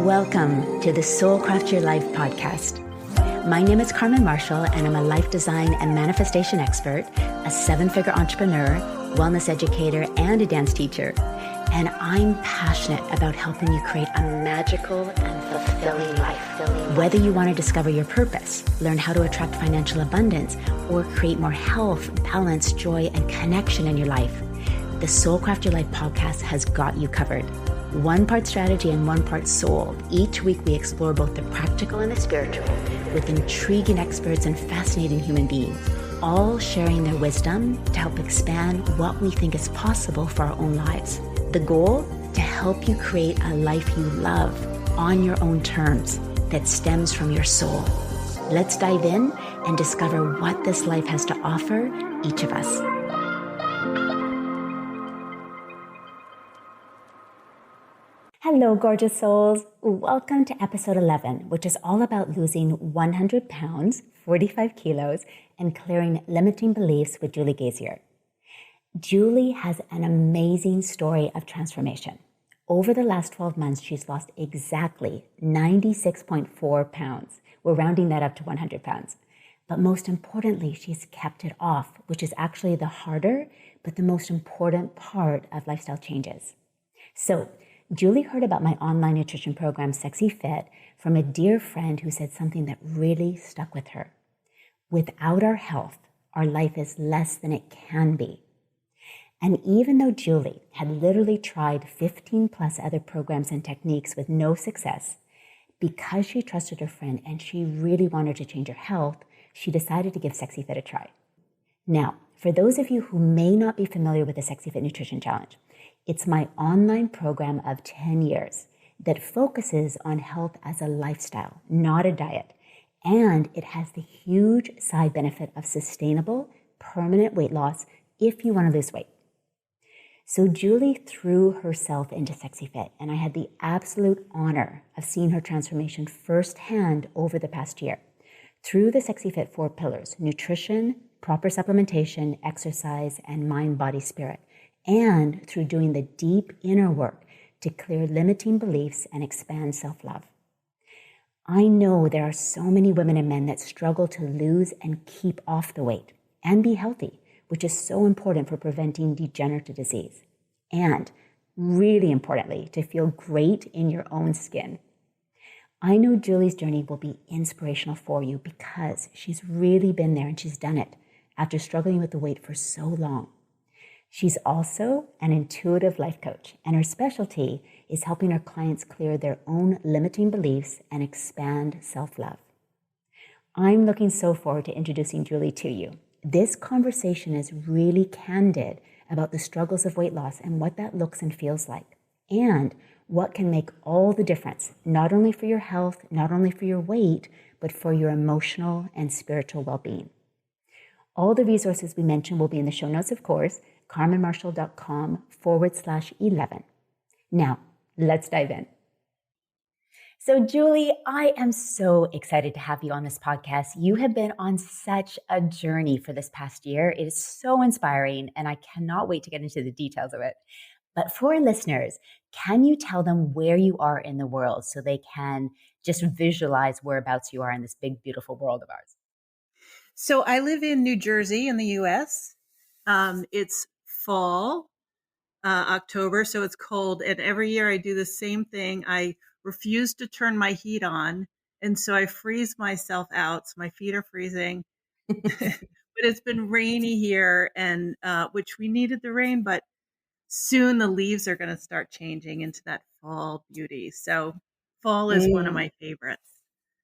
Welcome to the Soul Craft Your Life podcast. My name is Carmen Marshall, and I'm a life design and manifestation expert, a 7-figure entrepreneur, wellness educator, and a dance teacher. And I'm passionate about helping you create a magical and fulfilling life. Whether you want to discover your purpose, learn how to attract financial abundance, or create more health, balance, joy, and connection in your life, the Soul Craft Your Life podcast has got you covered. 1 part strategy and 1 part soul. Each week we explore both the practical and the spiritual with intriguing experts and fascinating human beings, all sharing their wisdom to help expand what we think is possible for our own lives. The goal? To help you create a life you love on your own terms that stems from your soul. Let's dive in and discover what this life has to offer each of us. Hello, gorgeous souls. Welcome to episode 11, which is all about losing 100 pounds, 45 kilos, and clearing limiting beliefs with Julie Gasior. Julie has an amazing story of transformation. Over the last 12 months, she's lost exactly 96.4 pounds. We're rounding that up to 100 pounds. But most importantly, she's kept it off, which is actually the harder, but the most important part of lifestyle changes. So, Julie heard about my online nutrition program, SexyFit, from a dear friend who said something that really stuck with her. Without our health, our life is less than it can be. And even though Julie had literally tried 15 plus other programs and techniques with no success, because she trusted her friend and she really wanted to change her health, she decided to give SexyFit a try. Now, for those of you who may not be familiar with the SexyFit Nutrition Challenge, it's my online program of 10 years that focuses on health as a lifestyle, not a diet. And it has the huge side benefit of sustainable, permanent weight loss if you want to lose weight. So Julie threw herself into SexyFit, and I had the absolute honor of seeing her transformation firsthand over the past year. Through the SexyFit 4 pillars: nutrition, proper supplementation, exercise, and mind, body, spirit. And through doing the deep inner work to clear limiting beliefs and expand self-love. I know there are so many women and men that struggle to lose and keep off the weight and be healthy, which is so important for preventing degenerative disease. And really importantly, to feel great in your own skin. I know Julie's journey will be inspirational for you because she's really been there and she's done it after struggling with the weight for so long. She's also an intuitive life coach, and her specialty is helping her clients clear their own limiting beliefs and expand self-love. I'm looking so forward to introducing Julie to you. This conversation is really candid about the struggles of weight loss and what that looks and feels like, and what can make all the difference, not only for your health, not only for your weight, but for your emotional and spiritual well-being. All the resources we mentioned will be in the show notes, of course, carmenmarshall.com/11. Now, let's dive in. So Julie, I am so excited to have you on this podcast. You have been on such a journey for this past year. It is so inspiring, and I cannot wait to get into the details of it. But for our listeners, can you tell them where you are in the world so they can just visualize whereabouts you are in this big, beautiful world of ours? So I live in New Jersey in the U.S. It's fall, October, so it's cold. And every year I do the same thing. I refuse to turn my heat on. And so I freeze myself out. So my feet are freezing. But it's been rainy here, and which we needed the rain, but soon the leaves are going to start changing into that fall beauty. So fall is one of my favorites.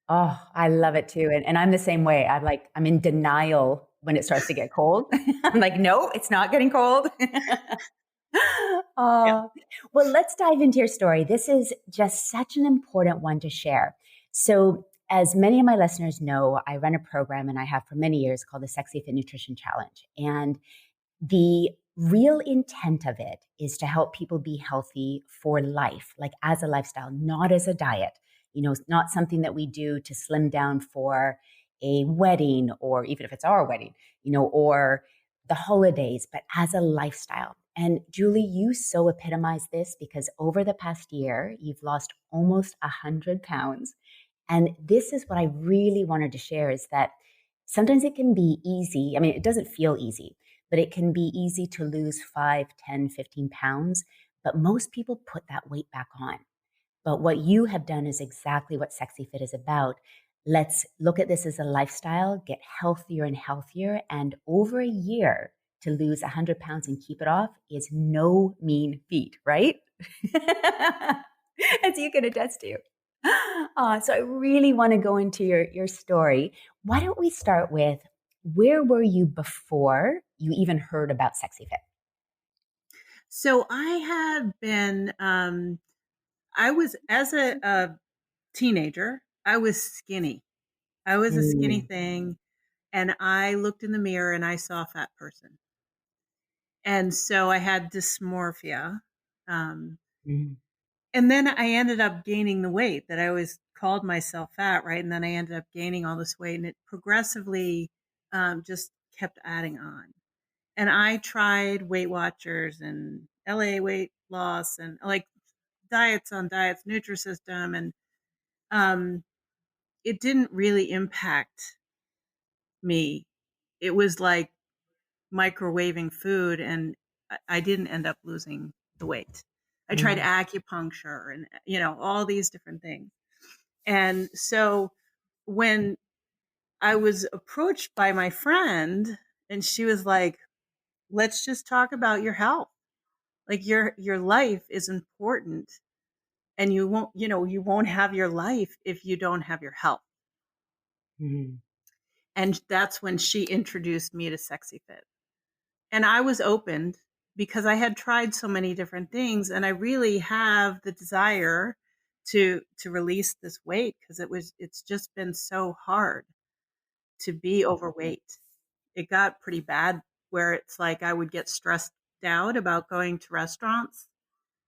Oh, I love it too. And I'm the same way. I'm in denial when it starts to get cold. I'm like, no, it's not getting cold. Yeah. Well, let's dive into your story. This is just such an important one to share. So as many of my listeners know, I run a program, and I have for many years, called the SexyFit Nutrition Challenge. And the real intent of it is to help people be healthy for life, like as a lifestyle, not as a diet. You know, not something that we do to slim down for a wedding, or even if it's our wedding, you know, or the holidays, but as a lifestyle. And Julie, you so epitomize this because over the past year, you've lost almost 100 pounds. And this is what I really wanted to share is that sometimes it can be easy. I mean, it doesn't feel easy, but it can be easy to lose 5, 10, 15 pounds. But most people put that weight back on. But what you have done is exactly what Sexy Fit is about. Let's look at this as a lifestyle, get healthier and healthier. And over a year to lose 100 pounds and keep it off is no mean feat, right? As you can attest to. So I really want to go into your story. Why don't we start with where were you before you even heard about Sexy Fit? So I had been, I was, as a teenager, I was skinny. I was a skinny Mm, thing. And I looked in the mirror and I saw a fat person. And so I had dysmorphia. Um, mm, and then I ended up gaining the weight that I always called myself fat, right? And then I ended up gaining all this weight and it progressively just kept adding on. And I tried Weight Watchers and LA weight loss and like diets on diets, Nutrisystem, and um, it didn't really impact me. It was like microwaving food, and I didn't end up losing the weight. I tried mm, acupuncture and all these different things. And so when I was approached by my friend, and she was like, "Let's just talk about your health. Like your life is important, and you won't have your life if you don't have your health." mm, And that's when she introduced me to Sexy Fit. And I was opened because I had tried so many different things and I really have the desire to release this weight because it's just been so hard to be overweight. It got pretty bad where it's like I would get stressed out about going to restaurants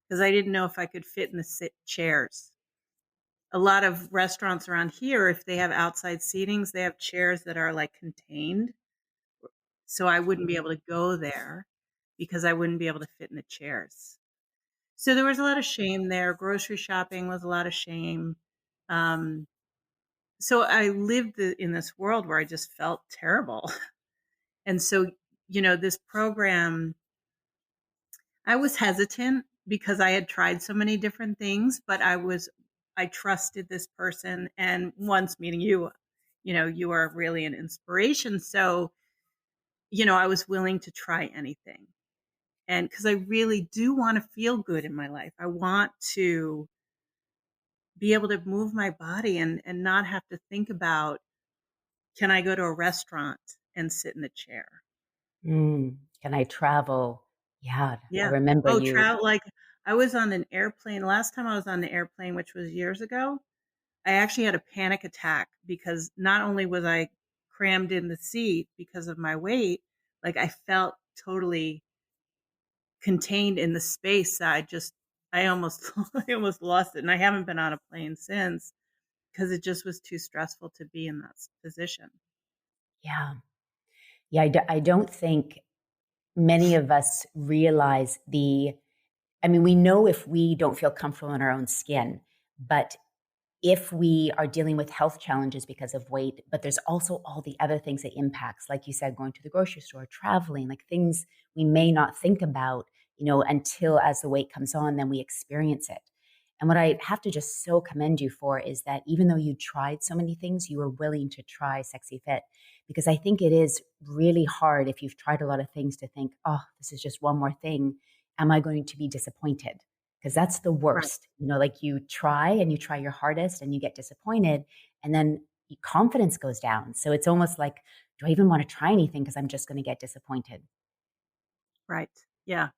because I didn't know if I could fit in the chairs. A lot of restaurants around here, if they have outside seatings, they have chairs that are like contained. So I wouldn't be able to go there because I wouldn't be able to fit in the chairs. So there was a lot of shame there. Grocery shopping was a lot of shame. Um, so I lived in this world where I just felt terrible. And so, this program, I was hesitant because I had tried so many different things, but I trusted this person. And once meeting you, you are really an inspiration. So, I was willing to try anything. And because I really do want to feel good in my life, I want to be able to move my body and not have to think about, can I go to a restaurant and sit in the chair? mm. Can I travel? Yeah, I Yeah. remember Oh, you. travel. Like I was on an airplane. Last time I was on the airplane, which was years ago, I actually had a panic attack because not only was I crammed in the seat because of my weight, like I felt totally contained in the space. I almost, I almost lost it. And I haven't been on a plane since because it just was too stressful to be in that position. Yeah. Yeah, I don't think many of us realize I mean, we know if we don't feel comfortable in our own skin, but if we are dealing with health challenges because of weight, but there's also all the other things it impacts, like you said, going to the grocery store, traveling, like things we may not think about, until as the weight comes on, then we experience it. And what I have to just so commend you for is that even though you tried so many things, you were willing to try Sexy Fit. Because I think it is really hard if you've tried a lot of things to think, oh, this is just one more thing. Am I going to be disappointed? Because that's the Right. worst. Like you try and you try your hardest and you get disappointed and then your confidence goes down. So it's almost like, do I even want to try anything because I'm just going to get disappointed? Right. Yeah.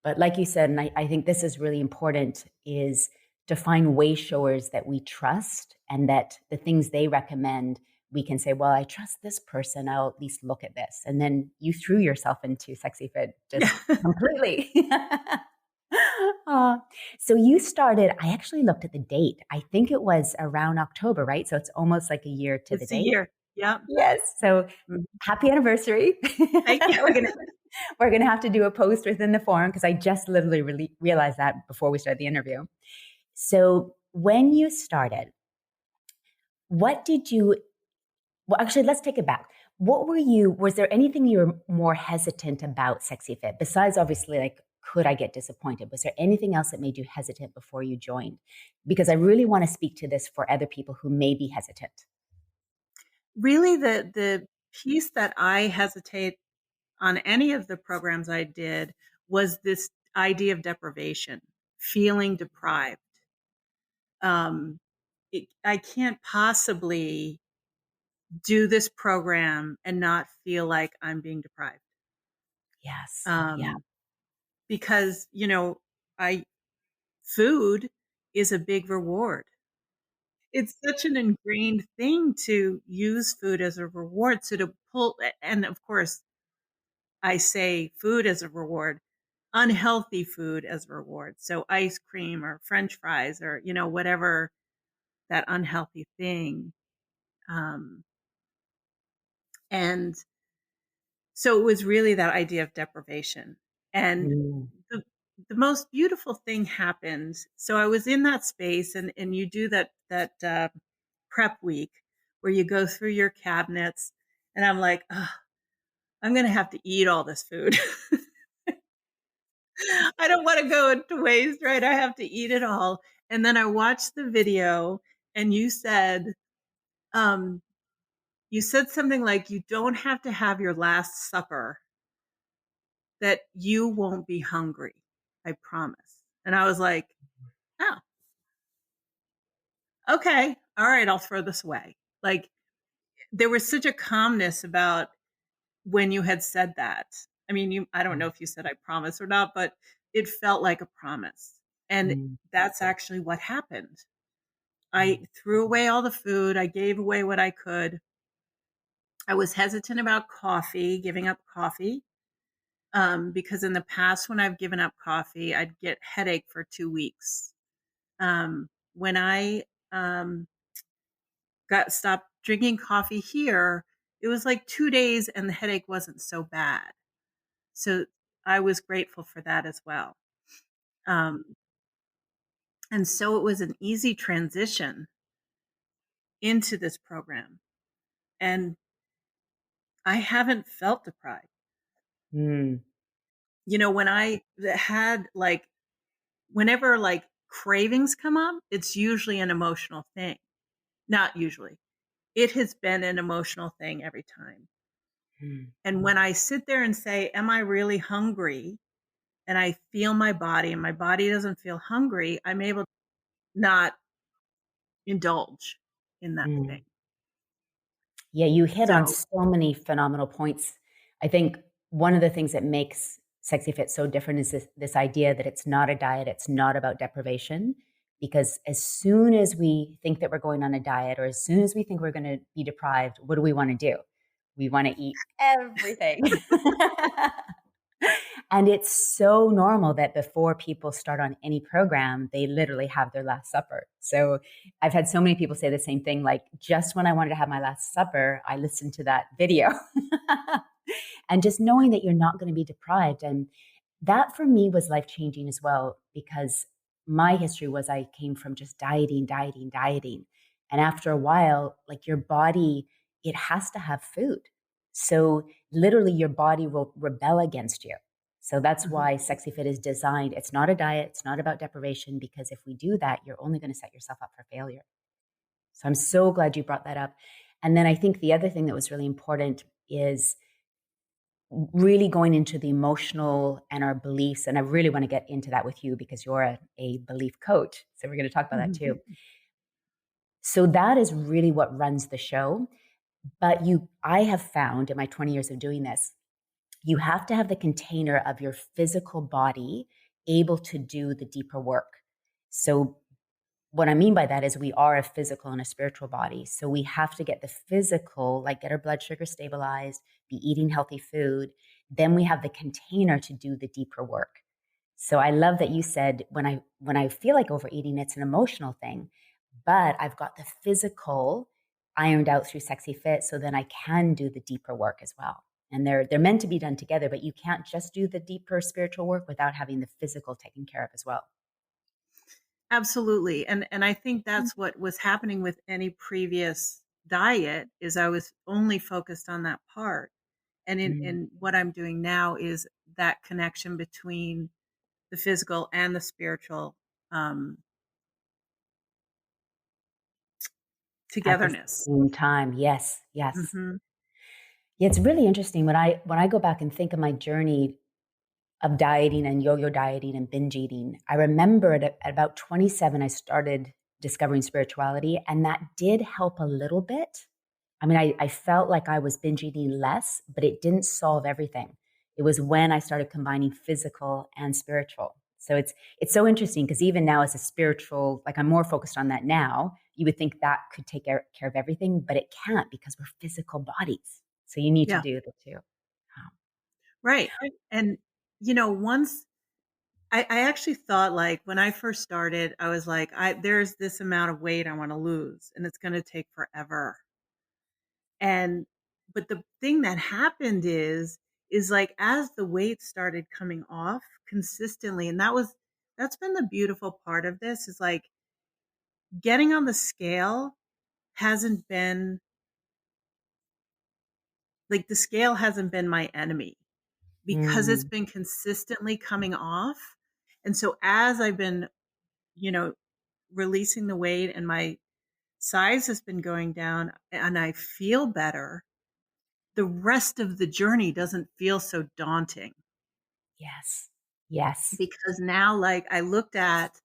But like you said, and I think this is really important, is to find way showers that we trust and that the things they recommend, we can say, well, I trust this person. I'll at least look at this. And then you threw yourself into Sexy Fit just Yeah. completely. Uh, so you started, I actually looked at the date. I think it was around October, right? So it's almost like a year to the It's a date. year. Yeah. Yes. So Mhm. happy anniversary. Thank you. We're gonna We're going to have to do a post within the forum because I just literally realized that before we started the interview. So when you started, what did you, well, actually, let's take it back. Was there anything you were more hesitant about SexyFit besides obviously like, could I get disappointed? Was there anything else that made you hesitant before you joined? Because I really want to speak to this for other people who may be hesitant. Really, the piece that I hesitate on any of the programs I did was this idea of deprivation, feeling deprived. I can't possibly do this program and not feel like I'm being deprived. Yes. Yeah. Um, because, I food is a big reward. It's such an ingrained thing to use food as a reward. So to pull, and of course, I say food as a reward, unhealthy food as a reward. So ice cream or French fries or, whatever that unhealthy thing. Um, and so it was really that idea of deprivation. And Mm. the, the most beautiful thing happened. So I was in that space and you do that prep week where you go through your cabinets and I'm like, oh, I'm going to have to eat all this food. I don't want to go into waste, right? I have to eat it all. And then I watched the video and um, you said something like, you don't have to have your last supper, that you won't be hungry. I promise. And I was like, oh, okay. All right. I'll throw this away. Like there was such a calmness about when you had said that. I mean, I don't know if you said I promise or not, but it felt like a promise. And Mm. that's actually what happened. I threw away all the food. I gave away what I could. I was hesitant about coffee, giving up coffee, because in the past, when I've given up coffee, I'd get headache for 2 weeks. When I got stopped drinking coffee here, it was like 2 days and the headache wasn't so bad. So I was grateful for that as well. Um, and so it was an easy transition into this program. And I haven't felt deprived. Mm. When I had whenever like cravings come up, it's usually an emotional thing. Not usually. It has been an emotional thing every time. Mm. And when I sit there and say, am I really hungry? And I feel my body and my body doesn't feel hungry, I'm able to not indulge in that Mm. thing. Yeah, you hit on So, so many phenomenal points. I think one of the things that makes Sexy Fit so different is this idea that it's not a diet, it's not about deprivation. Because as soon as we think that we're going on a diet or as soon as we think we're going to be deprived, what do we want to do? We want to eat everything. And it's so normal that before people start on any program, they literally have their last supper. So I've had so many people say the same thing, like, just when I wanted to have my last supper, I listened to that video. And just knowing that you're not going to be deprived. And that for me was life changing as well, because my history was I came from just dieting, dieting, dieting. And after a while, like your body, it has to have food. So literally your body will rebel against you. So that's mhm. why Sexy Fit is designed. It's not a diet. It's not about deprivation, because if we do that, you're only going to set yourself up for failure. So I'm so glad you brought that up. And then I think the other thing that was really important is really going into the emotional and our beliefs. And I really want to get into that with you because you're a belief coach. So we're going to talk about that too. So that is really what runs the show. But I have found in my 20 years of doing this, you have to have the container of your physical body able to do the deeper work. So what I mean by that is we are a physical and a spiritual body. So we have to get the physical, like get our blood sugar stabilized, be eating healthy food. Then we have the container to do the deeper work. So I love that you said when I feel like overeating, it's an emotional thing, but I've got the physical ironed out through Sexy Fit, so then I can do the deeper work as well. And they're meant to be done together, but you can't just do the deeper spiritual work without having the physical taken care of as well. Absolutely. And I think that's what was happening with any previous diet is I was only focused on that part. And Mm, in what I'm doing now is that connection between the physical and the spiritual um, at the togetherness. same time. Yes, yes. Hmm. Yeah, it's really interesting when I go back and think of my journey of dieting and yo-yo dieting and binge eating. I remember at about 27, I started discovering spirituality, and that did help a little bit. I mean, I felt like I was binge eating less, but it didn't solve everything. It was when I started combining physical and spiritual. So it's so interesting because even now as a spiritual, like I'm more focused on that now. You would think that could take care of everything, but it can't because we're physical bodies. So you need to Yeah, do the two. Um, right. And, once I actually thought like when I first started, I was like, there's this amount of weight I want to lose and it's going to take forever. And but the thing that happened is like as the weight started coming off consistently, and that's been the beautiful part of this is like getting on the scale hasn't been like the scale hasn't been my enemy because it's mm, been consistently coming off. And so as I've been, you know, releasing the weight and my size has been going down and I feel better, the rest of the journey doesn't feel so daunting yes. Yes. because now like I looked at,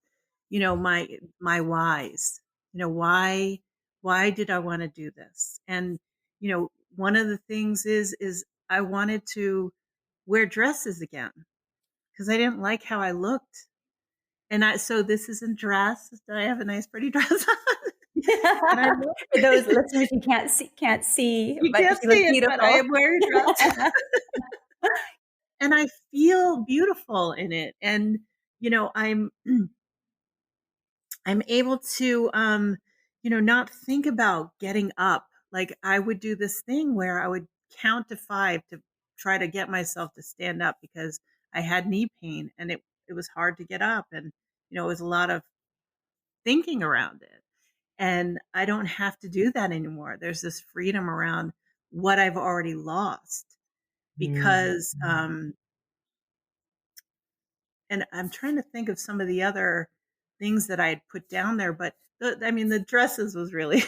my whys, why did I want to do this? And, one of the things is I wanted to wear dresses again because I didn't like how I looked. So this isn't dress. I have a nice pretty dress on. And I look, For those listeners who can't see, you but can't she looks see it, but I beautiful. am wearing a dress. And I feel beautiful in it. And, I'm I'm able to not think about getting up. Like I would do this thing where I would count to 5 to try to get myself to stand up because I had knee pain and it was hard to get up and it was a lot of thinking around it. And I don't have to do that anymore. There's this freedom around what I've already lost Mm, because mm. and I'm trying to think of some of the other things that I had put down there, but the dresses was really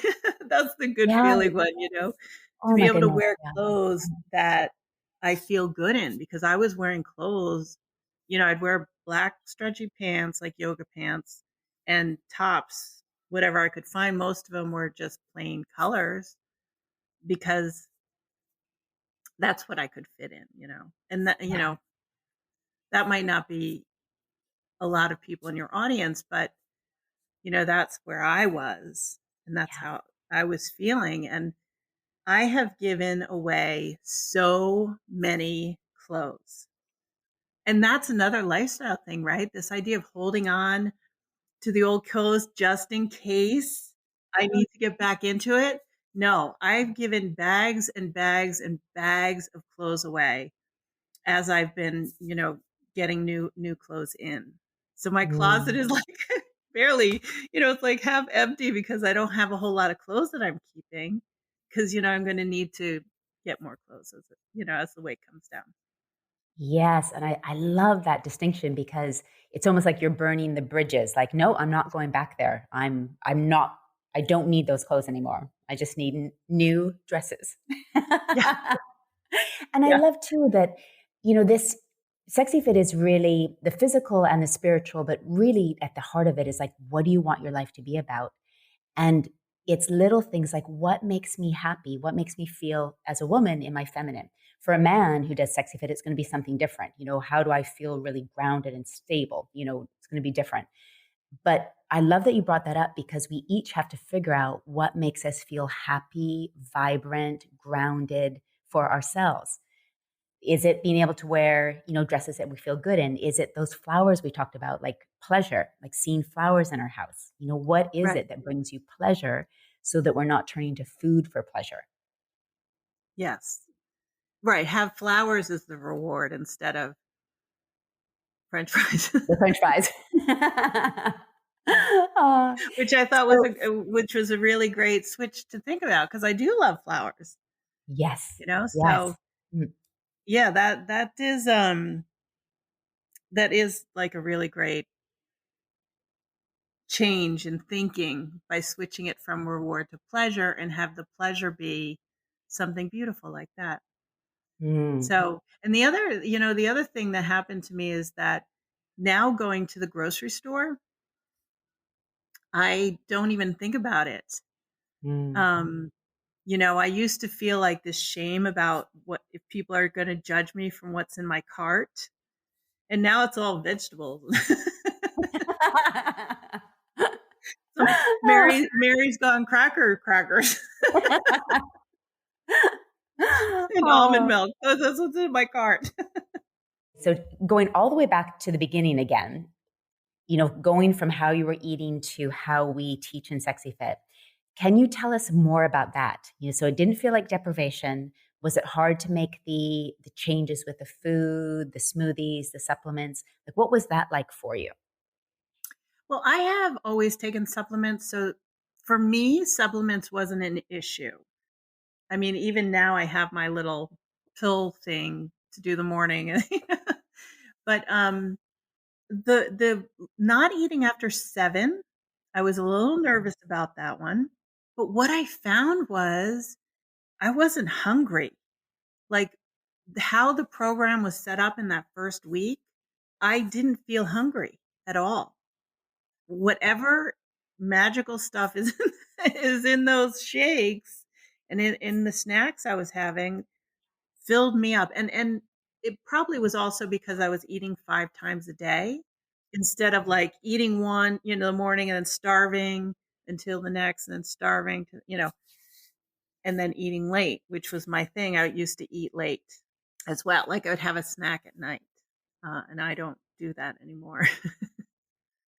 that's the good Yeah. feeling one, to Oh be my able to goodness. wear Yeah. clothes that I feel good in because I was wearing clothes, I'd wear black stretchy pants like yoga pants and tops, whatever I could find. Most of them were just plain colors because that's what I could fit in, And that, Yeah. that might not be a lot of people in your audience, but that's where I was and that's Yeah. how I was feeling. And I have given away so many clothes. And that's another lifestyle thing, right? This idea of holding on to the old clothes just in case I need to get back into it. No, I've given bags and bags and bags of clothes away as I've been, getting new clothes in. So my closet Mm. is like barely, it's like half empty because I don't have a whole lot of clothes that I'm keeping because I'm going to need to get more clothes as the weight comes down. Yes, and I love that distinction because it's almost like you're burning the bridges. Like, no, I'm not going back there. I'm not. I don't need those clothes anymore. I just need new dresses. Yeah, And I yeah, love too that, this sexy fit is really the physical and the spiritual, but really at the heart of it is like, what do you want your life to be about? And it's little things like what makes me happy, what makes me feel as a woman in my feminine. For a man who does sexy fit, it's going to be something different. How do I feel really grounded and stable? It's going to be different. But I love that you brought that up because we each have to figure out what makes us feel happy, vibrant, grounded for ourselves. Is it being able to wear, dresses that we feel good in? Is it those flowers we talked about, like pleasure, like seeing flowers in our house? What is right. it that brings you pleasure so that we're not turning to food for pleasure? Yes. Right, have flowers as the reward instead of French fries, The French fries. uh, which I thought was so which was a really great switch to think about because I do love flowers, yes, you know. yes. So Mm, yeah, that is like a really great change in thinking by switching it from reward to pleasure and have the pleasure be something beautiful like that. mm, So, and the other thing that happened to me is that now going to the grocery store, I don't even think about it. mm. Um, I used to feel like this shame about what if people are going to judge me from what's in my cart, and now it's all vegetables. Some Mary's gone crackers and almond Oh. milk. That's what's in my cart. So going all the way back to the beginning again, going from how you were eating to how we teach in Sexy Fit. Can you tell us more about that? So it didn't feel like deprivation. Was it hard to make the changes with the food, the smoothies, the supplements? Like what was that like for you? Well, I have always taken supplements, so for me, supplements wasn't an issue. I mean, even now I have my little pill thing to do the morning. But the not eating after 7, I was a little nervous about that one. But what I found was I wasn't hungry. Like how the program was set up in that first week, I didn't feel hungry at all. Whatever magical stuff is is in those shakes and in the snacks I was having filled me up. And it probably was also because I was eating 5 times a day instead of like eating one, the morning and then starving until the next and then starving and then eating late, which was my thing. I used to eat late as well. Like I would have a snack at night. And I don't do that anymore.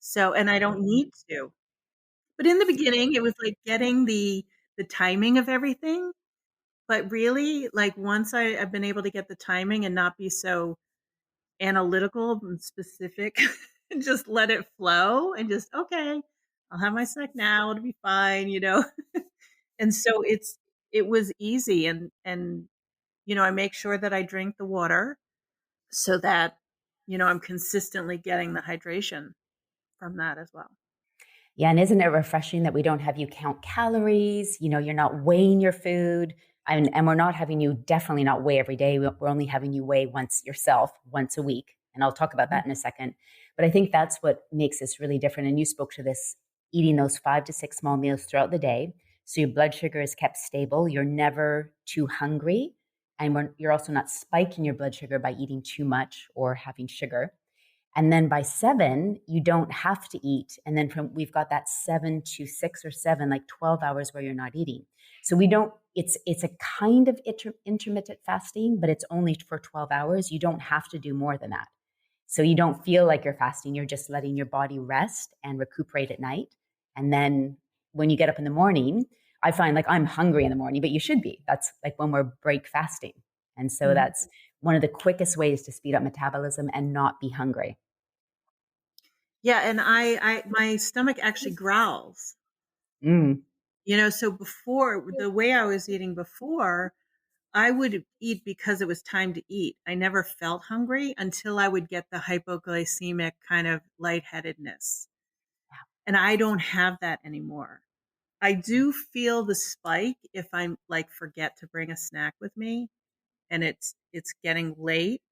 So, and I don't need to. But in the beginning, it was like getting the timing of everything. But really, like once I've been able to get the timing and not be so analytical and specific and just let it flow and just, okay, I'll have my snack now, it'll be fine. And so it was easy and I make sure that I drink the water so that, I'm consistently getting the hydration from that as well. Yeah, and isn't it refreshing that we don't have you count calories? You're not weighing your food. And we're not having you definitely not weigh every day. We're only having you weigh once a week. And I'll talk about that in a second. But I think that's what makes this really different. And you spoke to this eating those 5 to 6 small meals throughout the day. So your blood sugar is kept stable. You're never too hungry. And you're also not spiking your blood sugar by eating too much or having sugar. And then by 7, you don't have to eat. And then we've got that 7 to 6 or 7, like 12 hours where you're not eating. So we don't, it's a kind of intermittent fasting, but it's only for 12 hours. You don't have to do more than that. So you don't feel like you're fasting. You're just letting your body rest and recuperate at night. And then when you get up in the morning, I find like I'm hungry in the morning, but you should be. That's like when we're break fasting. And so Mhm. that's one of the quickest ways to speed up metabolism and not be hungry. Yeah, and I my stomach actually growls. Mm, So before, the way I was eating before, I would eat because it was time to eat. I never felt hungry until I would get the hypoglycemic kind of lightheadedness. And I don't have that anymore. I do feel the spike if I'm like forget to bring a snack with me and it's getting late.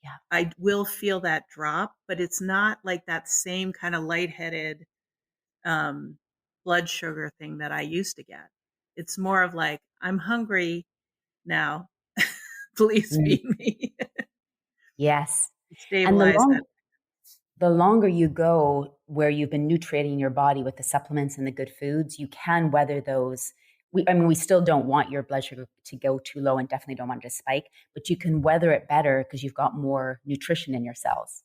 yeah. I will feel that drop, but it's not like that same kind of lightheaded um, blood sugar thing that I used to get. It's more of like, I'm hungry now. Please Mm, feed me. yes. And Stabilize that. the longer you go where you've been nutriting your body with the supplements and the good foods, you can weather those. We still don't want your blood sugar to go too low and definitely don't want it to spike, but you can weather it better because you've got more nutrition in your cells.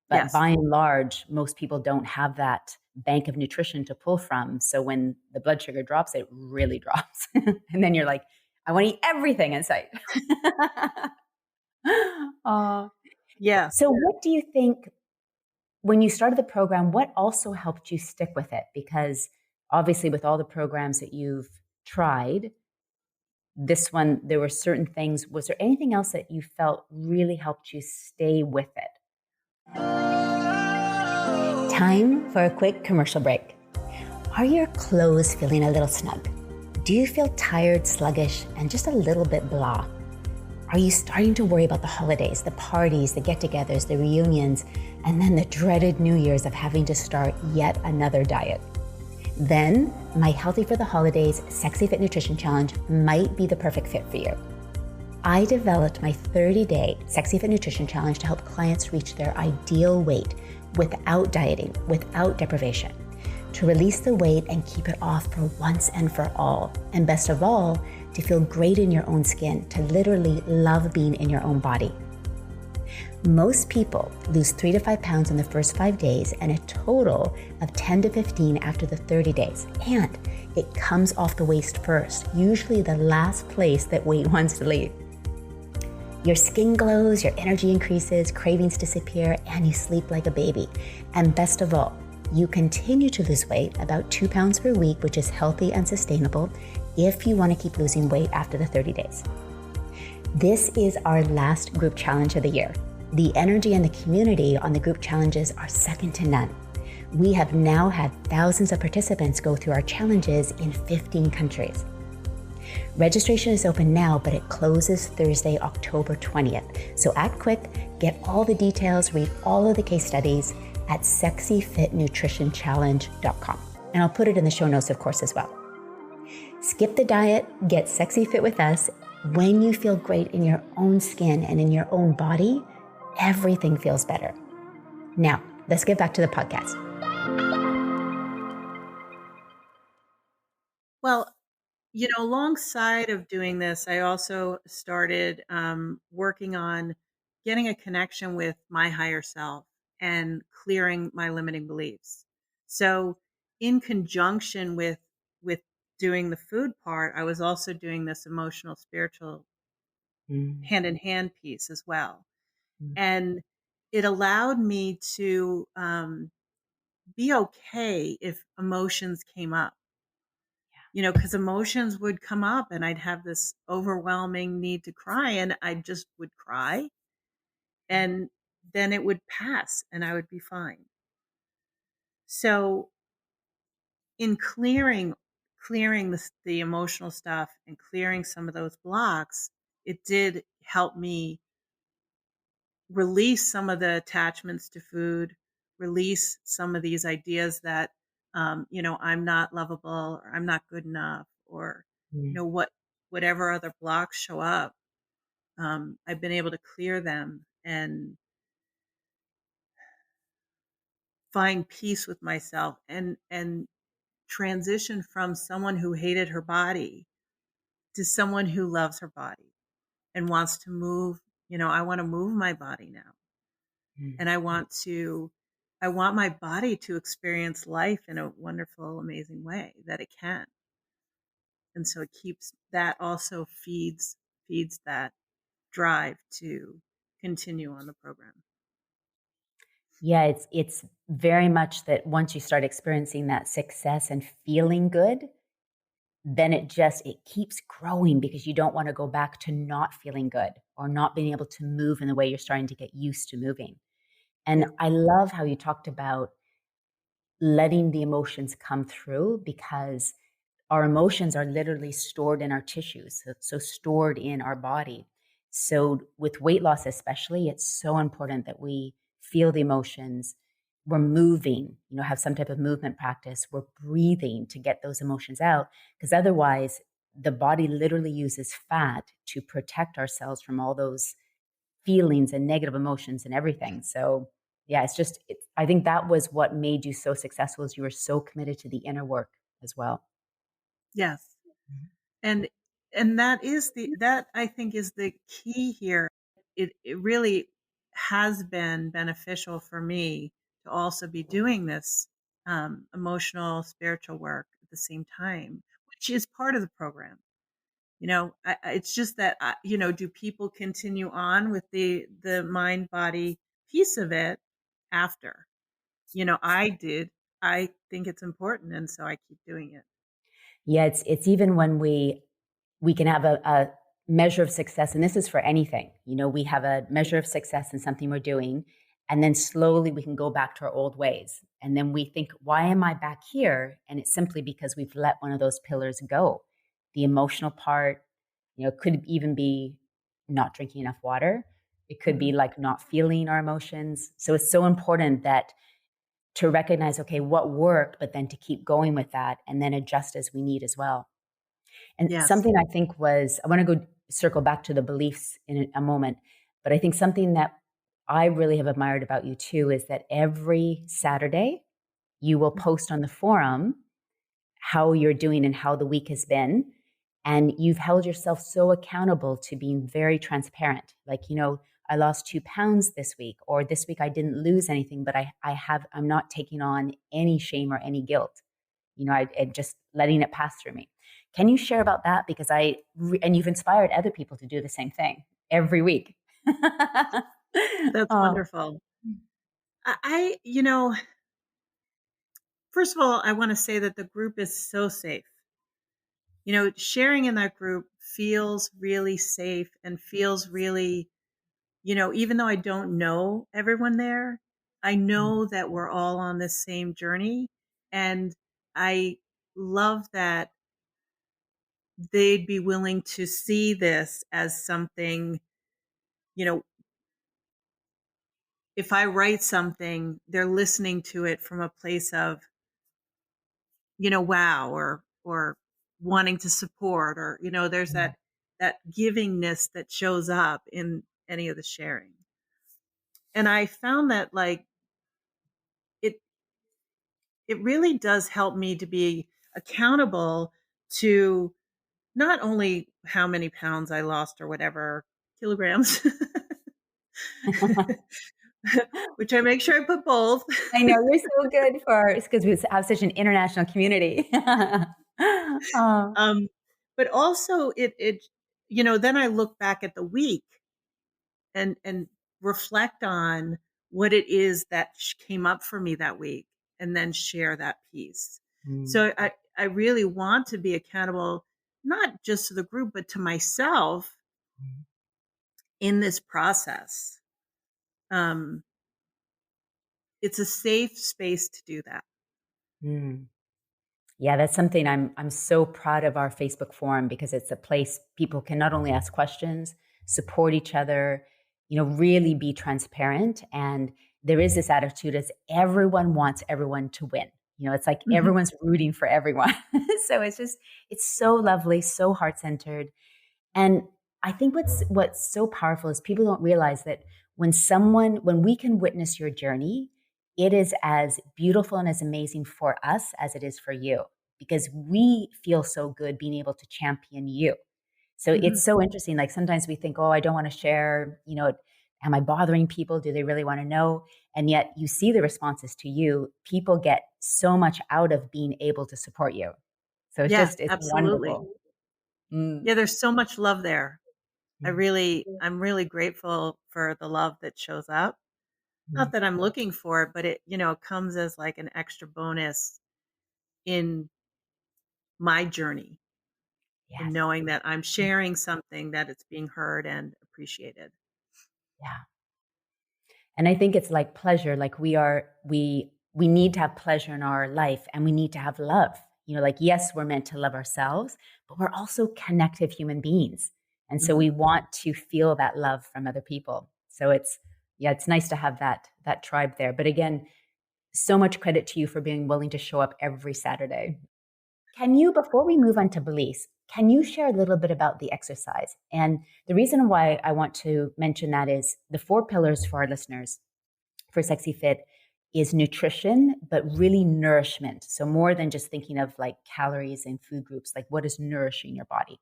But Yes. by and large, most people don't have that bank of nutrition to pull from. So when the blood sugar drops, it really drops. And then you're like, I want to eat everything in sight. uh, Yeah. so, what do you think when you started the program? What also helped you stick with it? Because obviously, with all the programs that you've tried, this one, there were certain things. Was there anything else that you felt really helped you stay with it? Time for a quick commercial break. Are your clothes feeling a little snug? Do you feel tired, sluggish, and just a little bit blah? Are you starting to worry about the holidays, the parties, the get-togethers, the reunions, and then the dreaded New Year's of having to start yet another diet? Then, my Healthy for the Holidays SexyFit Nutrition Challenge might be the perfect fit for you. I developed my 30-day SexyFit Nutrition Challenge to help clients reach their ideal weight without dieting, without deprivation, to release the weight and keep it off for once and for all. And best of all, to feel great in your own skin, to literally love being in your own body. Most people lose 3 to 5 pounds in the first 5 days and a total of 10 to 15 after the 30 days. And it comes off the waist first, usually the last place that weight wants to leave. Your skin glows, your energy increases, cravings disappear, and you sleep like a baby. And best of all, you continue to lose weight, about 2 pounds per week, which is healthy and sustainable if you want to keep losing weight after the 30 days. This is our last group challenge of the year. The energy and the community on the group challenges are second to none. We have now had thousands of participants go through our challenges in 15 countries. Registration is open now, but it closes Thursday, October 20th. So act quick, get all the details, read all of the case studies at sexyfitnutritionchallenge.com. And I'll put it in the show notes, of course, as well. Skip the diet, get sexy fit with us. When you feel great in your own skin and in your own body, everything feels better. Now, let's get back to the podcast. Well, alongside of doing this, I also started working on getting a connection with my higher self and clearing my limiting beliefs. So, in conjunction with doing the food part, I was also doing this emotional, spiritual, hand in hand piece as well, and it allowed me to be okay if emotions came up. Because emotions would come up and I'd have this overwhelming need to cry and I just would cry and then it would pass and I would be fine. So in clearing the emotional stuff and clearing some of those blocks, it did help me release some of the attachments to food, release some of these ideas that, I'm not lovable or I'm not good enough or, whatever other blocks show up. I've been able to clear them and find peace with myself and transition from someone who hated her body to someone who loves her body and wants to move. I want to move my body now. And I want my body to experience life in a wonderful, amazing way that it can. And so it keeps that also feeds that drive to continue on the program. Yeah, it's very much that once you start experiencing that success and feeling good, then it keeps growing because you don't want to go back to not feeling good or not being able to move in the way you're starting to get used to moving. And Yeah. I love how you talked about letting the emotions come through because our emotions are literally stored in our tissues, so stored in our body. So with weight loss especially, it's so important that we feel the emotions. We're moving, have some type of movement practice. We're breathing to get those emotions out because otherwise the body literally uses fat to protect ourselves from all those feelings and negative emotions and everything. So yeah, I think that was what made you so successful is you were so committed to the inner work as well. Yes. And that I think is the key here. It really has been beneficial for me to also be doing this emotional, spiritual work at the same time, which is part of the program. It's just that, do people continue on with the mind body piece of it after? I did. I think it's important, and so I keep doing it. Yeah, it's even when we can have a measure of success, and this is for anything. We have a measure of success in something we're doing, and then slowly we can go back to our old ways. And then we think, why am I back here? And it's simply because we've let one of those pillars go. The emotional part, it could even be not drinking enough water. It could be Mhm. like not feeling our emotions. So it's so important that to recognize, okay, what worked, but then to keep going with that and then adjust as we need as well. And Yes. something I think I want to go circle back to the beliefs in a moment, but I think something that I really have admired about you too is that every Saturday you will post on the forum how you're doing and how the week has been. And you've held yourself so accountable to being very transparent. Like, I lost 2 pounds this week, or this week I didn't lose anything, but I'm not taking on any shame or any guilt. I just letting it pass through me. Can you share about that? Because and you've inspired other people to do the same thing every week. That's Oh. wonderful. First of all, I want to say that the group is so safe. Sharing in that group feels really safe and feels really, even though I don't know everyone there, I know that we're all on this same journey. And I love that they'd be willing to see this as something, you know, if I write something, they're listening to it from a place of, wow, or wanting to support, or, there's that givingness that shows up in any of the sharing. And I found that, like, it it really does help me to be accountable to not only how many pounds I lost or whatever kilograms, which I make sure I put both. I know you're so good it's because we have such an international community. Oh. um, but also then I look back at the week and reflect on what it is that came up for me that week, and then share that piece. Mm. So I really want to be accountable, not just to the group, but to myself in this process. Um, it's a safe space to do that. Mm. Yeah, that's something I'm so proud of our Facebook forum because it's a place people can not only ask questions, support each other, really be transparent. And there is this attitude as everyone wants everyone to win. It's like Mhm. everyone's rooting for everyone. So it's so lovely, so heart centered. And I think what's so powerful is people don't realize that when we can witness your journey, it is as beautiful and as amazing for us as it is for you because we feel so good being able to champion you. So Mhm. it's so interesting. Like sometimes we think, oh, I don't want to share, am I bothering people? Do they really want to know? And yet you see the responses to you. People get so much out of being able to support you. So Yeah, it's absolutely. wonderful. Mm. Yeah, there's so much love there. Mm. I'm really grateful for the love that shows up. Not Mm. that I'm looking for it, but it comes as like an extra bonus in my journey, in Yes. knowing that I'm sharing something that it's being heard and appreciated. Yeah. And I think it's like pleasure. Like we need to have pleasure in our life and we need to have love. Like yes, we're meant to love ourselves, but we're also connective human beings. And so Mhm. we want to feel that love from other people. So it's nice to have that tribe there. But again, so much credit to you for being willing to show up every Saturday. Can you, before we move on to beliefs, can you share a little bit about the exercise? And the reason why I want to mention that is the 4 pillars for our listeners for Sexy Fit is nutrition, but really nourishment. So more than just thinking of like calories and food groups, like what is nourishing your body.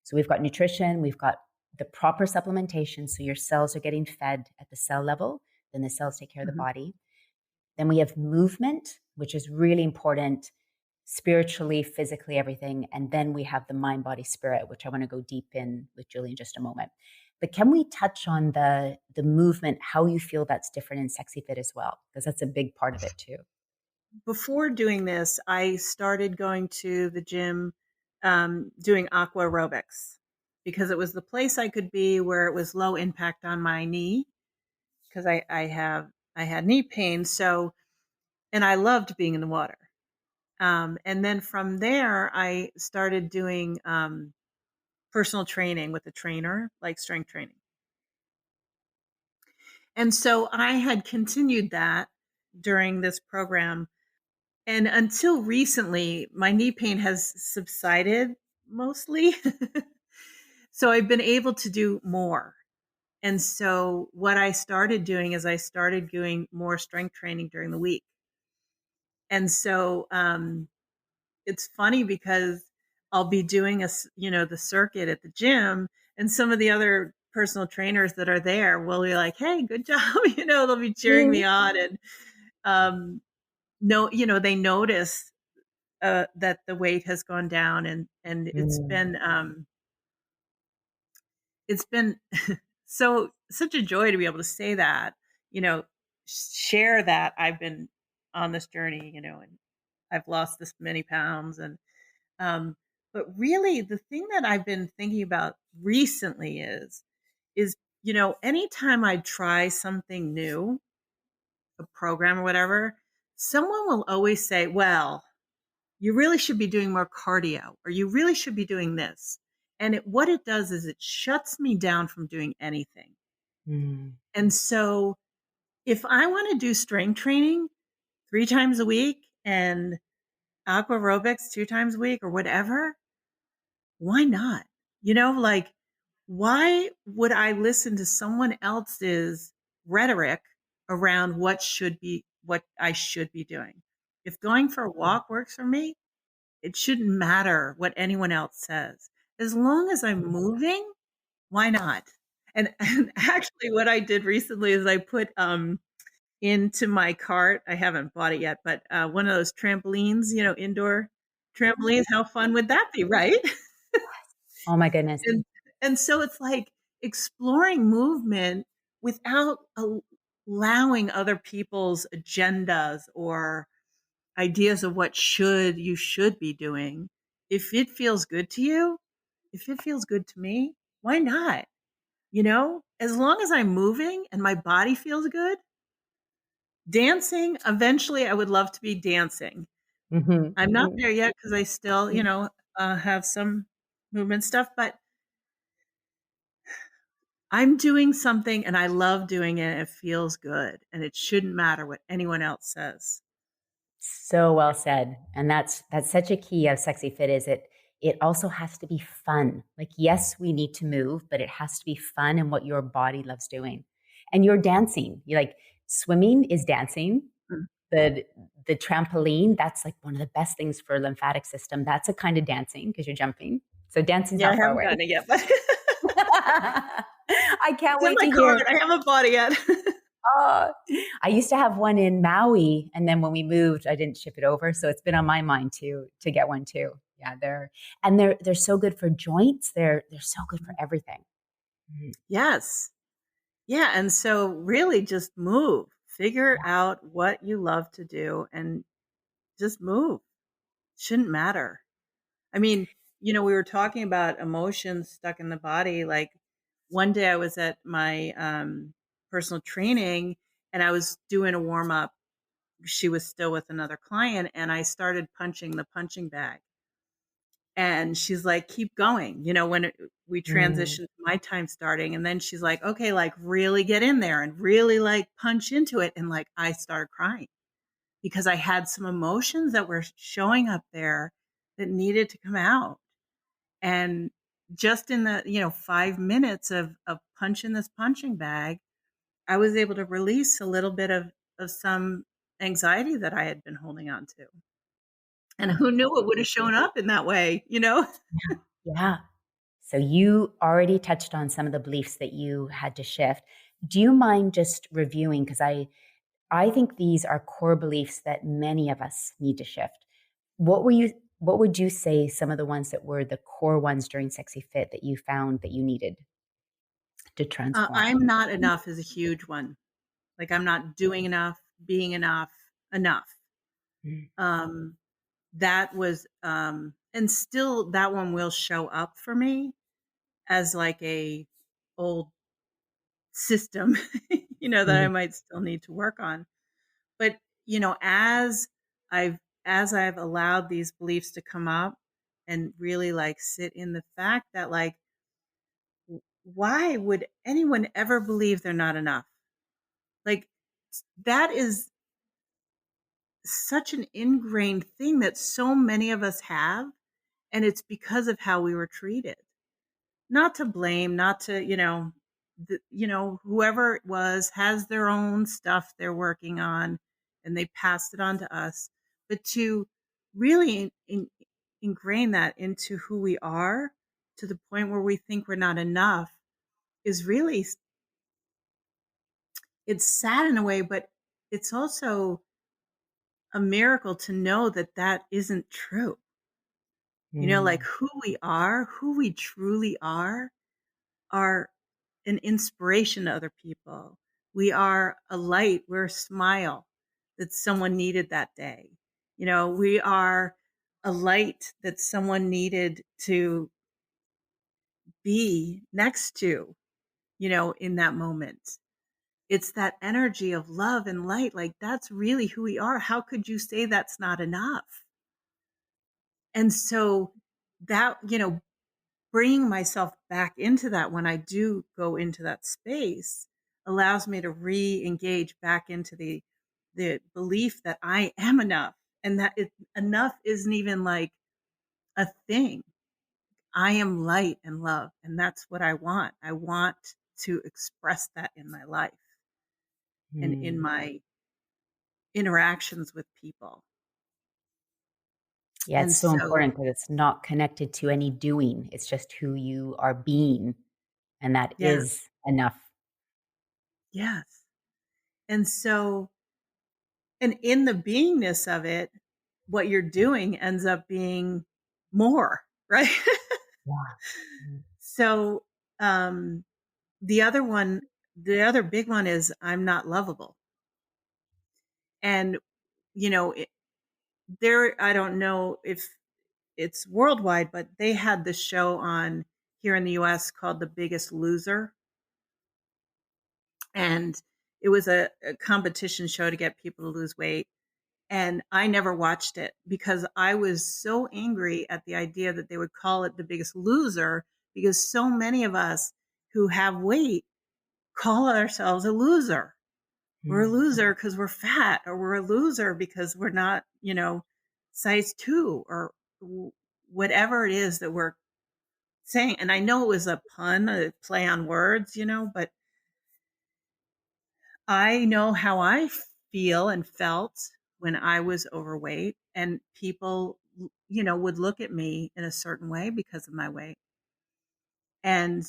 So we've got nutrition, we've got the proper supplementation. So your cells are getting fed at the cell level, then the cells take care of the Mhm. body. Then we have movement, which is really important. spiritually, physically, everything. And then we have the mind, body, spirit, which I want to go deep in with Julie in just a moment. But can we touch on the movement, how you feel that's different in Sexy Fit as well? Because that's a big part of it too. Before doing this, I started going to the gym, doing aqua aerobics because it was the place I could be where it was low impact on my knee because I had knee pain. So, and I loved being in the water. And then from there, I started doing personal training with a trainer, like strength training. And so I had continued that during this program. And until recently, my knee pain has subsided mostly. So I've been able to do more. And so what I started doing is I started doing more strength training during the week. And so it's funny because I'll be doing the circuit at the gym, and some of the other personal trainers that are there will be like, "Hey, good job." They'll be cheering me on, and no, they notice that the weight has gone down, and it's been such a joy to be able to say that, you know, share that I've been on this journey, and I've lost this many pounds. And um, but really the thing that I've been thinking about recently is anytime I try something new, a program or whatever, someone will always say, well, you really should be doing more cardio, or you really should be doing this. And what it does is it shuts me down from doing anything. And so if I want to do strength training 3 times a week and aqua aerobics 2 times a week or whatever, why not? Like, why would I listen to someone else's rhetoric around what I should be doing? If going for a walk works for me, it shouldn't matter what anyone else says. As long as I'm moving, why not? And actually what I did recently is I put into my cart, I haven't bought it yet, but one of those trampolines, indoor trampolines. How fun would that be, right? Oh my goodness. And so it's like exploring movement without allowing other people's agendas or ideas of what you should be doing. If it feels good to you, if it feels good to me, why not? As long as I'm moving and my body feels good, dancing, eventually I would love to be dancing. I'm not there yet because I still, have some movement stuff, but I'm doing something and I love doing it. And it feels good, and it shouldn't matter what anyone else says. So well said. And that's such a key of Sexy Fit is it also has to be fun. Like, yes, we need to move, but it has to be fun and what your body loves doing. And you're dancing. You're like, swimming is dancing. Mm. The trampoline, that's like one of the best things for lymphatic system. That's a kind of dancing because you're jumping. So dancing's not I far haven't away. done it yet, but I can't wait in my to hear. cart. I haven't bought it yet. I used to have one in Maui, and then when we moved, I didn't ship it over. So it's been on my mind to get one too. Yeah, they're so good for joints. They're so good for everything. Yes. Yeah. And so really just move. Figure out what you love to do and just move. Shouldn't matter. I mean, we were talking about emotions stuck in the body. Like one day I was at my personal training and I was doing a warm up. She was still with another client and I started punching the punching bag. And she's like, keep going, when we transitioned to my time starting. And then she's like, okay, like really get in there and really like punch into it. And like, I started crying because I had some emotions that were showing up there that needed to come out. And just in the, 5 minutes of punching this punching bag, I was able to release a little bit of some anxiety that I had been holding on to. And who knew it would have shown up in that way, Yeah. So you already touched on some of the beliefs that you had to shift. Do you mind just reviewing? Because I think these are core beliefs that many of us need to shift. What were you what would you say some of the ones that were the core ones during Sexy Fit that you found that you needed to transform? I'm not enough is a huge one. Like I'm not doing enough, being enough, enough. Mm, Um, that was, and still that one will show up for me as like a old system, that I mm, might still need to work on. But, as I've I've allowed these beliefs to come up and really like sit in the fact that like why would anyone ever believe they're not enough? Like that is such an ingrained thing that so many of us have, and it's because of how we were treated. Not to blame, not to, whoever it was has their own stuff they're working on and they passed it on to us. But to really ingrain that into who we are to the point where we think we're not enough is really, it's sad in a way, but it's also a miracle to know that that isn't true. Like mm. who we truly are an inspiration to other people. We are a light, we're a smile that someone needed that day. We are a light that someone needed to be next to, in that moment. It's that energy of love and light. Like that's really who we are. How could you say that's not enough? And so that, bringing myself back into that when I do go into that space allows me to re-engage back into the belief that I am enough and that enough isn't even like a thing. I am light and love, and that's what I want. I want to express that in my life and in Mm. my interactions with people. Yeah, And it's so so, important because it's not connected to any doing. It's just who you are being, and that yeah, is enough. yes. And so, and in the beingness of it, what you're doing ends up being more, right? Yeah. Mm, So, um, the other one, the other big one is I'm not lovable. And, you know, it, I don't know if it's worldwide, but they had this show on here in the US called The Biggest Loser. And it was a competition show to get people to lose weight. And I never watched it because I was so angry at the idea that they would call it The Biggest Loser because so many of us who have weight call ourselves a loser. We're a mm, loser because we're fat, or we're a loser because we're not, size 2, or whatever it is that we're saying. And I know it was a pun, a play on words, but I know how I feel and felt when I was overweight, and people, would look at me in a certain way because of my weight. And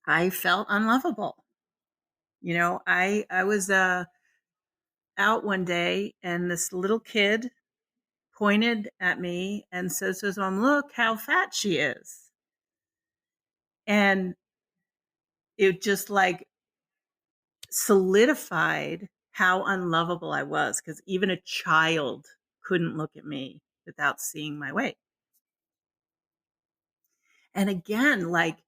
I felt unlovable. I was out one day and this little kid pointed at me and says to his mom, "Look how fat she is." And it just like solidified how unlovable I was because even a child couldn't look at me without seeing my weight. And again, like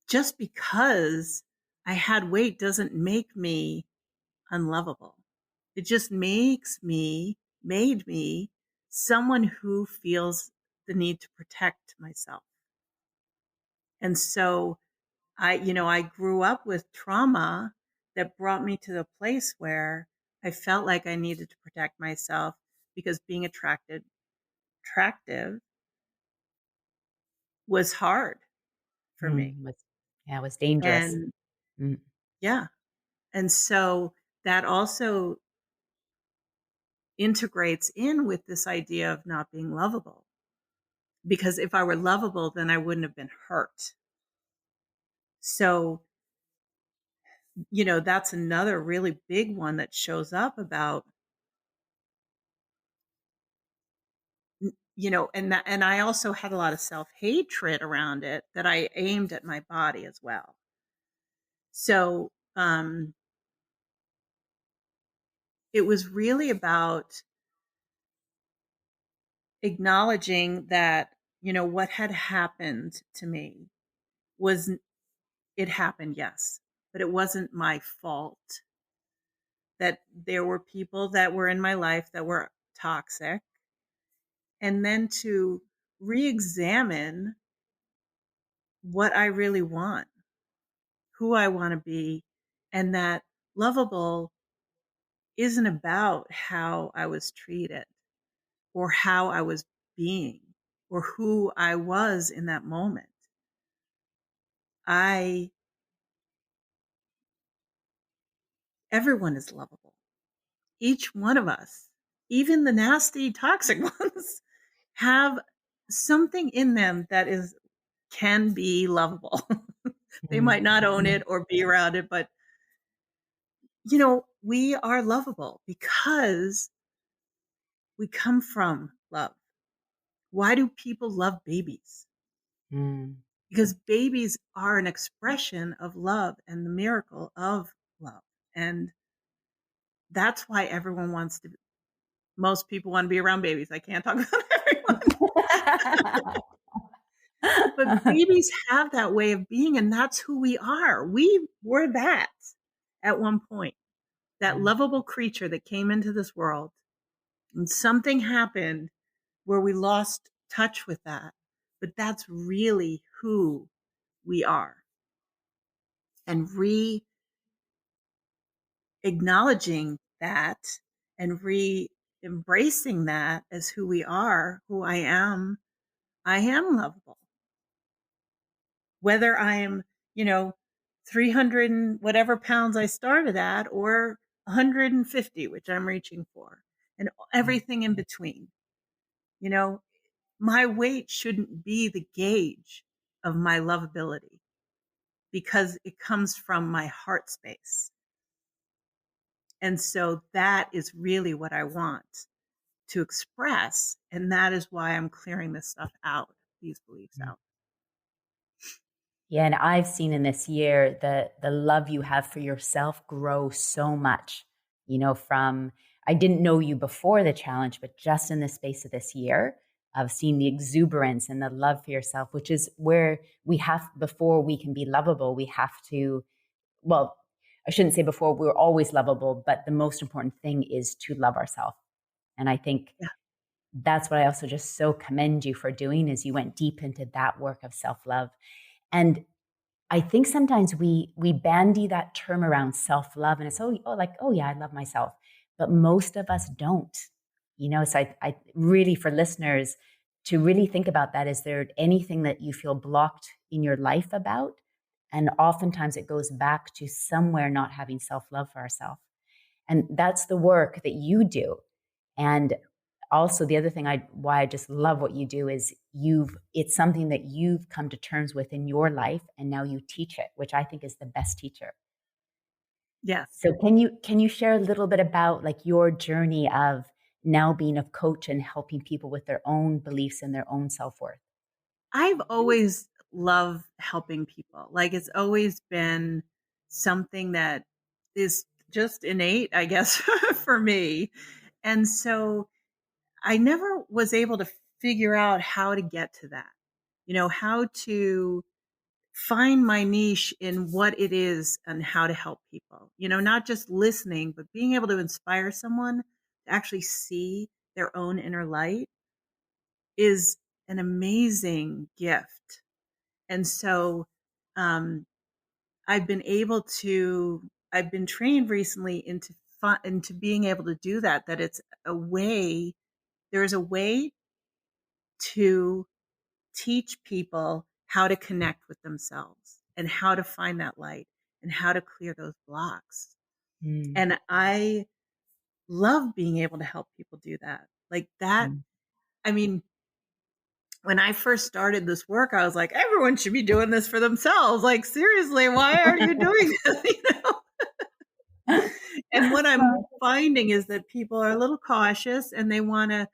just because I had weight doesn't make me unlovable. It just made me someone who feels the need to protect myself. And so I grew up with trauma that brought me to the place where I felt like I needed to protect myself because being attractive was hard for me. mm. Yeah, it was dangerous. And Mm, yeah. And so that also integrates in with this idea of not being lovable. Because if I were lovable, then I wouldn't have been hurt. So, that's another really big one that shows up about and I also had a lot of self-hatred around it that I aimed at my body as well. So, it was really about acknowledging that, what had happened to me was, it happened, yes, but it wasn't my fault. That there were people that were in my life that were toxic, and then to re-examine what I really want, who I want to be, and that lovable isn't about how I was treated or how I was being or who I was in that moment. I Everyone is lovable. Each one of us, even the nasty toxic ones, have something in them that can be lovable. They Mm. might not own it or be around it, but we are lovable because we come from love. Why do people love babies? Mm. Because babies are an expression of love and the miracle of love. And that's why most people want to be around babies. I can't talk about everyone. But babies have that way of being, and that's who we are. We were that at one point, that lovable creature that came into this world, and something happened where we lost touch with that. But that's really who we are. And acknowledging that and embracing that as who we are, who I am lovable. Whether I am, 300 and whatever pounds I started at, or 150, which I'm reaching for, and everything in between. You know, my weight shouldn't be the gauge of my lovability because it comes from my heart space. And so that is really what I want to express. And that is why I'm clearing this stuff out, these beliefs out. Yeah, and I've seen in this year the love you have for yourself grow so much. From I didn't know you before the challenge, but just in the space of this year of seeing the exuberance and the love for yourself, which is where before we can be lovable, we have to, well, I shouldn't say before, we're always lovable, but the most important thing is to love ourselves. And I think Yeah. that's what I also just so commend you for doing, is you went deep into that work of self-love. And I think sometimes we bandy that term around self-love, and it's like, oh yeah, I love myself. But most of us don't. So I really, for listeners, to really think about that. Is there anything that you feel blocked in your life about? And oftentimes it goes back to somewhere not having self-love for ourselves. And that's the work that you do. And also the other thing why I just love what you do is it's something that you've come to terms with in your life, and now you teach it, which I think is the best teacher. Yes. So can you share a little bit about like your journey of now being a coach and helping people with their own beliefs and their own self-worth? I've always loved helping people. Like, it's always been something that is just innate, I guess, for me. And so I never was able to figure out how to get to that, how to find my niche in what it is and how to help people, not just listening, but being able to inspire someone to actually see their own inner light is an amazing gift. And so, um, I've been trained recently into being able to do that, it's there's a way to teach people how to connect with themselves and how to find that light and how to clear those blocks. Mm. And I love being able to help people do that. Like that. Mm. I mean, when I first started this work, I was like, everyone should be doing this for themselves. Like, seriously, why are you doing this? And what I'm finding is that people are a little cautious and they want to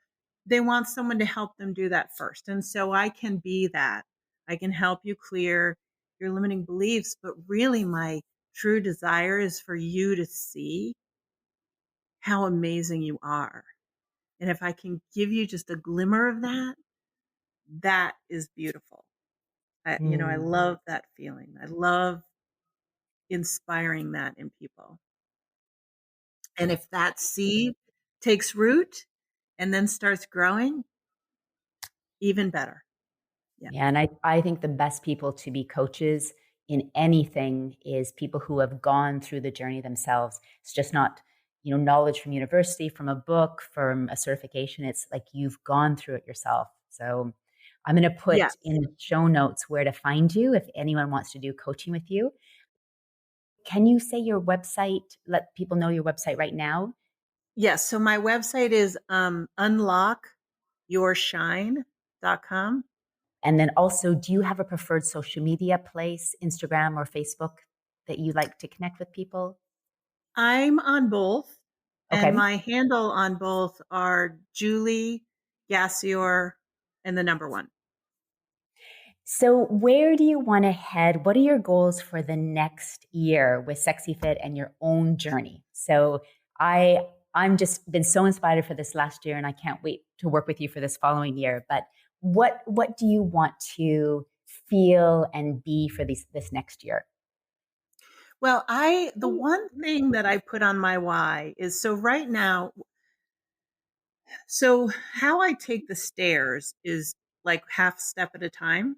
they want someone to help them do that first. And so I can be that. I can help you clear your limiting beliefs, but really my true desire is for you to see how amazing you are. And if I can give you just a glimmer of that, that is beautiful. I Mm. love that feeling. I love inspiring that in people. And if that seed takes root and then starts growing, even better. Yeah. Yeah, and I think the best people to be coaches in anything is people who have gone through the journey themselves. It's just not, knowledge from university, from a book, from a certification. It's like you've gone through it yourself. So I'm going to Yes. put in the show notes where to find you if anyone wants to do coaching with you. Can you say your website, let people know your website right now? Yes. So my website is unlockyourshine.com. And then also, do you have a preferred social media place, Instagram or Facebook, that you like to connect with people? I'm on both, and Okay. my handle on both are Julie Gasior and the number one. So, where do you want to head? What are your goals for the next year with SexyFit and your own journey? So, I'm just been so inspired for this last year, and I can't wait to work with you for this following year. But what do you want to feel and be for this next year? Well, the one thing that I put on my why is so right now, so how I take the stairs is like half step at a time.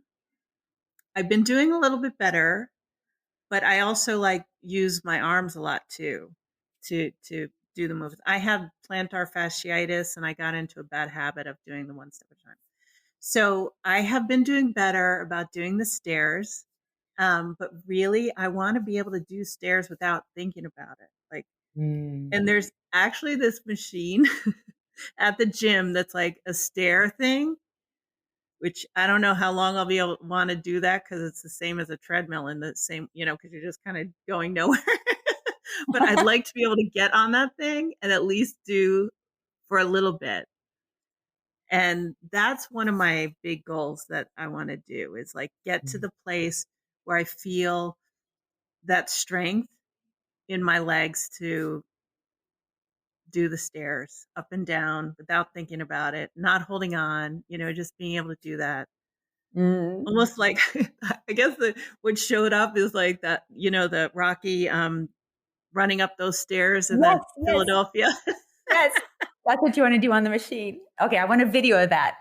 I've been doing a little bit better, but I also like use my arms a lot too to do the moves. I have plantar fasciitis and I got into a bad habit of doing the one step at a time. So I have been doing better about doing the stairs. But really I want to be able to do stairs without thinking about it. Like, Mm. and there's actually this machine at the gym that's like a stair thing, which I don't know how long I'll be able to want to do that because it's the same as a treadmill and the same, because you're just kind of going nowhere. But I'd like to be able to get on that thing and at least do for a little bit. And that's one of my big goals that I want to do is like get to the place where I feel that strength in my legs to do the stairs up and down without thinking about it, not holding on, just being able to do that. Mm. Almost like I guess what showed up is like that, the Rocky running up those stairs in Yes, the yes, Philadelphia. yes. That's what you want to do on the machine. Okay, I want a video of that.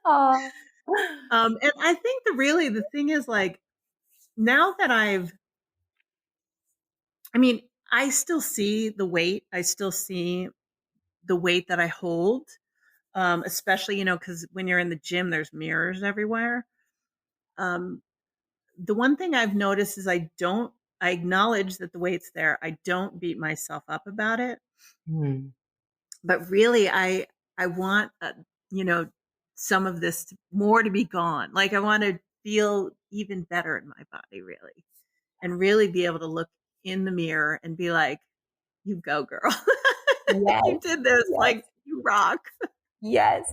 Oh. And I think the thing is like now that I still see the weight. I still see the weight that I hold, especially, because when you're in the gym, there's mirrors everywhere. Um, the one thing I've noticed is I acknowledge that the weight's there. I don't beat myself up about it. Mm. But really, I want, you know, some of this more to be gone. Like I want to feel even better in my body, really, and really be able to look in the mirror and be like, you go, girl. Yes, You did this. yes. Like, you rock. Yes.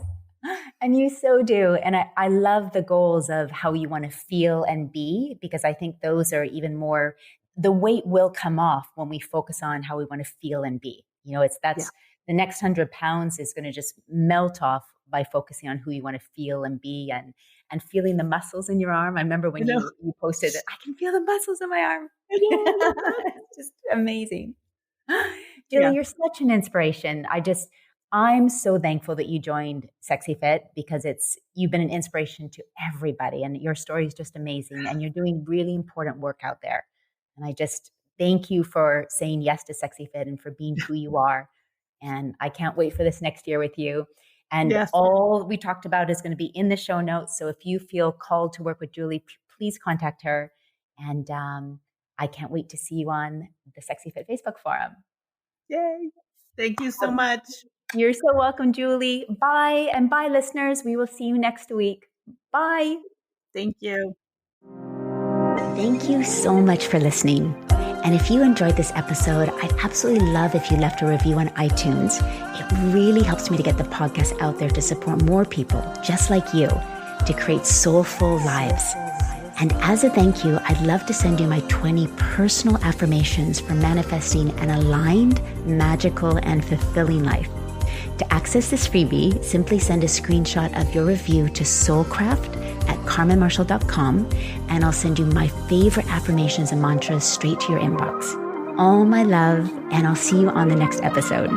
And you so do. And I love the goals of how you want to feel and be, because I think those are even more, the weight will come off when we focus on how we want to feel and be. Yeah. That's the next 100 pounds is going to just melt off by focusing on who you want to feel and be, and feeling the muscles in your arm. I remember I when know. you posted it, I can feel the muscles in my arm. I know. I love that. It's just amazing. Yeah. Julie, you're such an inspiration. I'm so thankful that you joined Sexy Fit, because you've been an inspiration to everybody, and your story is just amazing, and you're doing really important work out there. And I just thank you for saying yes to Sexy Fit and for being who you are. And I can't wait for this next year with you. And Yes. all we talked about is going to be in the show notes. So if you feel called to work with Julie, please contact her. And I can't wait to see you on the Sexy Fit Facebook forum. Yay. Thank you so much. You're so welcome, Julie. Bye. And bye, listeners. We will see you next week. Bye. Thank you. Thank you so much for listening. And if you enjoyed this episode, I'd absolutely love if you left a review on iTunes. It really helps me to get the podcast out there to support more people just like you to create soulful lives. And as a thank you, I'd love to send you my 20 personal affirmations for manifesting an aligned, magical, and fulfilling life. To access this freebie, simply send a screenshot of your review to soulcraft@carmenmarshall.com, and I'll send you my favorite affirmations and mantras straight to your inbox. All my love, and I'll see you on the next episode.